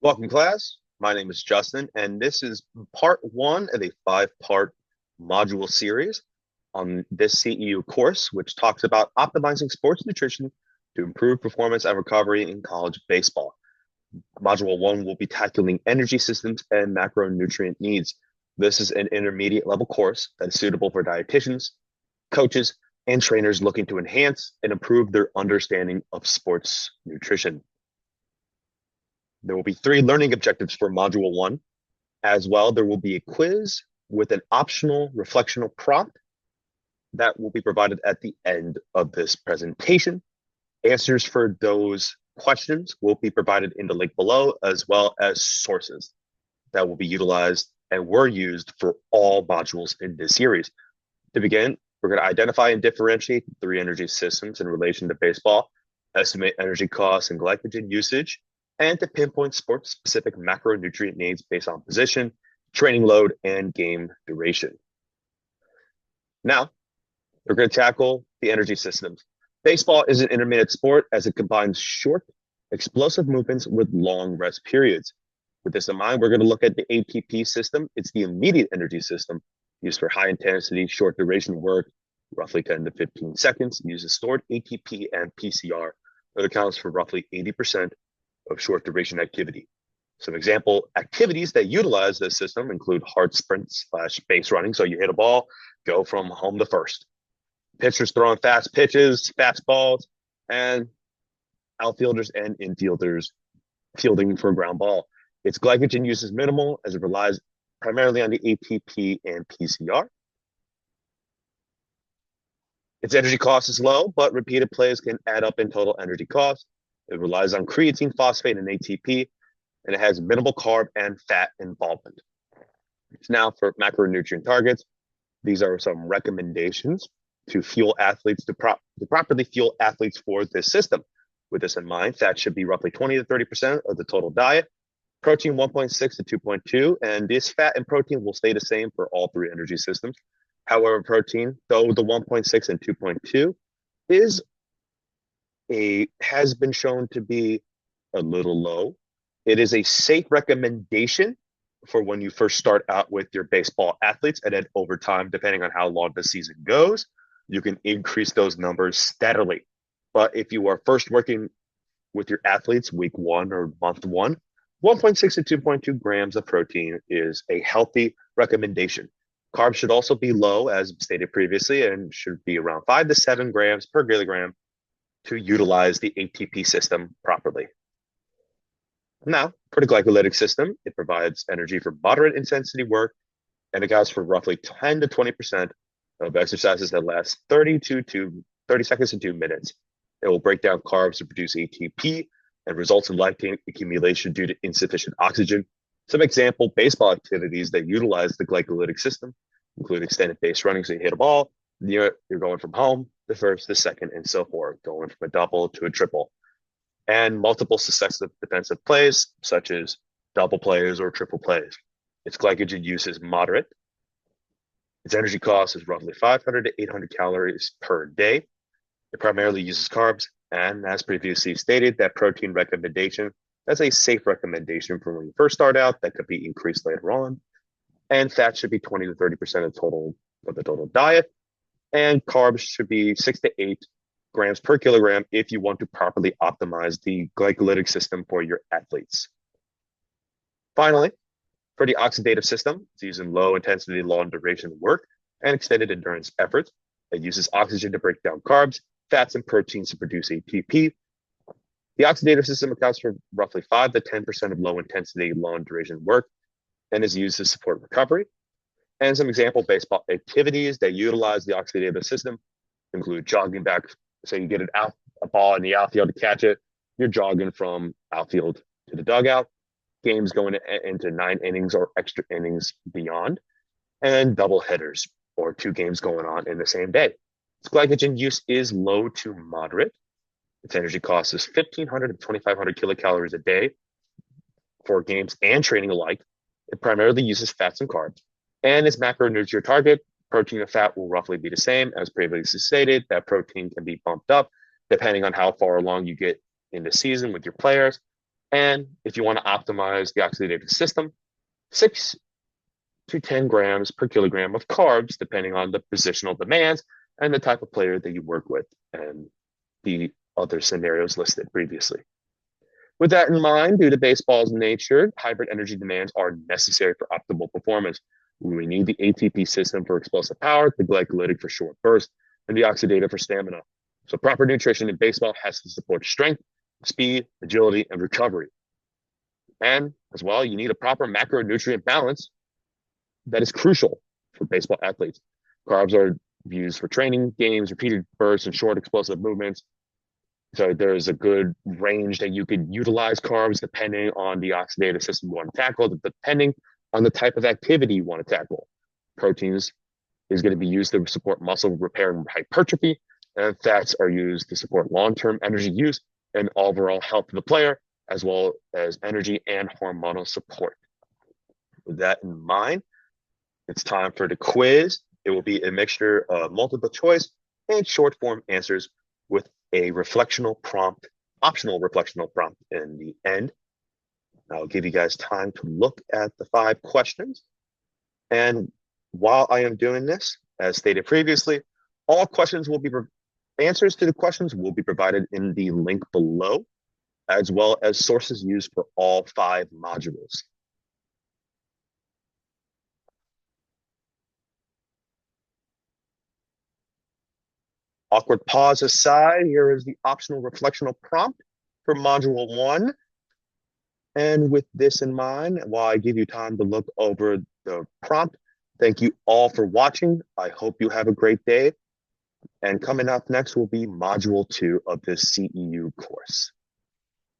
Welcome, class. My name is Justin, and this is part one of a five-part module series on this CEU course, which talks about optimizing sports nutrition to improve performance and recovery in college baseball. Module one will be tackling energy systems and macronutrient needs. This is an intermediate level course that is suitable for dietitians, coaches, and trainers looking to enhance and improve their understanding of sports nutrition. There will be three learning objectives for Module 1. As well, there will be a quiz with an optional reflectional prompt that will be provided at the end of this presentation. Answers for those questions will be provided in the link below, as well as sources that will be utilized and were used for all modules in this series. To begin, we're going to identify and differentiate the three energy systems in relation to baseball, estimate energy costs and glycogen usage, and to pinpoint sport-specific macronutrient needs based on position, training load, and game duration. Now, we're going to tackle the energy systems. Baseball is an intermittent sport as it combines short, explosive movements with long rest periods. With this in mind, we're going to look at the ATP system. It's the immediate energy system used for high intensity, short duration work, roughly 10 to 15 seconds, uses stored ATP and PCR that accounts for roughly 80% of short duration activity. Some example activities that utilize this system include hard sprints / base running. So you hit a ball, go from home to first. Pitchers throwing fast pitches, fastballs, and outfielders and infielders fielding for a ground ball. Its glycogen use is minimal as it relies primarily on the ATP and PCR. Its energy cost is low, but repeated plays can add up in total energy cost. It relies on creatine, phosphate, and ATP, and it has minimal carb and fat involvement. Now for macronutrient targets, these are some recommendations to fuel athletes to properly fuel athletes for this system. With this in mind, fat should be roughly 20 to 30% of the total diet, protein 1.6 to 2.2, and this fat and protein will stay the same for all three energy systems. However, protein, though the 1.6 and 2.2 has been shown to be a little low. It is a safe recommendation for when you first start out with your baseball athletes, and then over time, depending on how long the season goes, you can increase those numbers steadily. But if you are first working with your athletes week one or month one, 1.6 to 2.2 grams of protein is a healthy recommendation. Carbs should also be low, as stated previously, and should be around 5 to 7 grams per kilogram to utilize the ATP system properly. Now, for the glycolytic system, it provides energy for moderate intensity work and accounts for roughly 10 to 20% of exercises that last 30 seconds to 2 minutes. It will break down carbs to produce ATP and results in lactate accumulation due to insufficient oxygen. Some example baseball activities that utilize the glycolytic system include extended base running. So you hit a ball, you're going from home, the first, the second, and so forth, going from a double to a triple. And multiple successive defensive plays, such as double plays or triple plays. Its glycogen use is moderate. Its energy cost is roughly 500 to 800 calories per day. It primarily uses carbs, and as previously stated, that protein recommendation, that's a safe recommendation for when you first start out, that could be increased later on. And fat should be 20 to 30% of the total diet. And carbs should be 6 to 8 grams per kilogram if you want to properly optimize the glycolytic system for your athletes. Finally, for the oxidative system, it's using low intensity, long duration work and extended endurance efforts. It uses oxygen to break down carbs, fats, and proteins to produce ATP. The oxidative system accounts for roughly 5 to 10% of low intensity, long duration work and is used to support recovery. And some example baseball activities that utilize the oxidative system include jogging back. So you get a ball in the outfield to catch it. You're jogging from outfield to the dugout. Games going into 9 innings or extra innings beyond. And double headers or 2 games going on in the same day. Its glycogen use is low to moderate. Its energy cost is 1,500 to 2,500 kilocalories a day for games and training alike. It primarily uses fats and carbs. And its macronutrient target, protein and fat, will roughly be the same as previously stated. That protein can be bumped up depending on how far along you get in the season with your players. And if you want to optimize the oxidative system, 6 to 10 grams per kilogram of carbs, depending on the positional demands and the type of player that you work with and the other scenarios listed previously. With that in mind, due to baseball's nature, hybrid energy demands are necessary for optimal performance. We need the ATP system for explosive power, the glycolytic for short burst, and the oxidative for stamina. So proper nutrition in baseball has to support strength, speed, agility, and recovery. And as well, you need a proper macronutrient balance that is crucial for baseball athletes. Carbs are used for training, games, repeated bursts, and short explosive movements. So there's a good range that you could utilize carbs depending on the oxidative system you want to tackle, depending on the type of activity you want to tackle. Proteins is going to be used to support muscle repair and hypertrophy, and fats are used to support long-term energy use and overall health of the player, as well as energy and hormonal support. With that in mind, it's time for the quiz. It will be a mixture of multiple choice and short form answers with a reflectional prompt, optional reflectional prompt in the end. I'll give you guys time to look at the 5 questions. And while I am doing this, as stated previously, all questions will be answers to the questions will be provided in the link below, as well as sources used for all 5 modules. Awkward pause aside, here is the optional reflectional prompt for Module 1. And with this in mind, while I give you time to look over the prompt, thank you all for watching. I hope you have a great day. And coming up next will be Module 2 of the CEU course.